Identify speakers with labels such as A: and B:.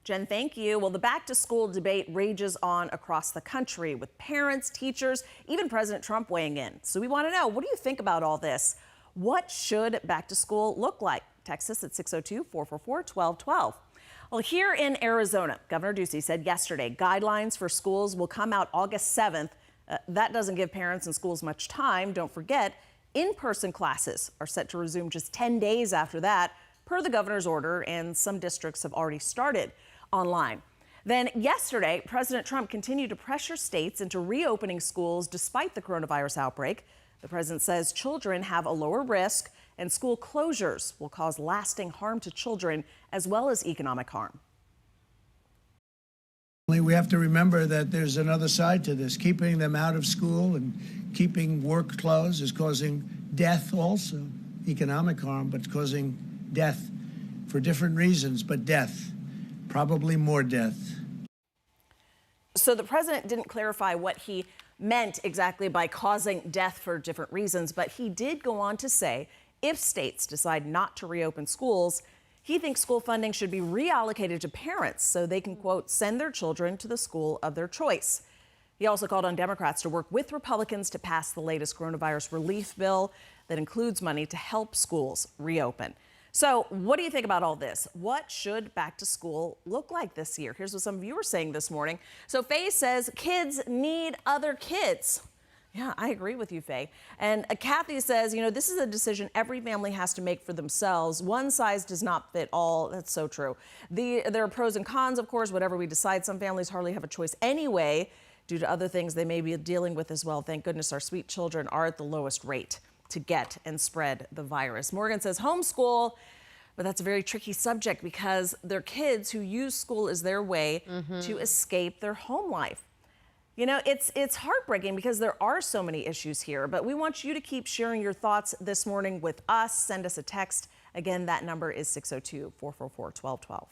A: Jen, thank you. Well, the back to school debate rages on across the country with parents, teachers, even President Trump weighing in. So we want to know, what do you think about all this? What should back to school look like? Text us at 602-444-1212. Well, here in Arizona, Governor Ducey said yesterday guidelines for schools will come out August 7th. That doesn't give parents and schools much time. Don't forget, in-person classes are set to resume just 10 days after that, per the governor's order, and some districts have already started online. Then yesterday, President Trump continued to pressure states into reopening schools despite the coronavirus outbreak. The president says children have a lower risk and school closures will cause lasting harm to children as well as economic harm.
B: We have to remember that there's another side to this. Keeping them out of school and keeping work closed is causing death also, economic harm, but causing death for different reasons, but death, probably more death.
A: So the president didn't clarify what he meant exactly by causing death for different reasons, but he did go on to say if states decide not to reopen schools, he thinks school funding should be reallocated to parents so they can, quote, send their children to the school of their choice. He also called on Democrats to work with Republicans to pass the latest coronavirus relief bill that includes money to help schools reopen. So what do you think about all this? What should back to school look like this year? Here's what some of you were saying this morning. So Faye says kids need other kids. Yeah, I agree with you, Faye. And Kathy says, you know, this is a decision every family has to make for themselves. One size does not fit all. That's so true. There are pros and cons, of course, whatever we decide. Some families hardly have a choice anyway due to other things they may be dealing with as well. Thank goodness our sweet children are at the lowest rate to get and spread the virus. Morgan says homeschool, but that's a very tricky subject because they're kids who use school as their way to escape their home life. You know, it's heartbreaking because there are so many issues here, but we want you to keep sharing your thoughts this morning with us. Send us a text. Again, that number is 602-444-1212.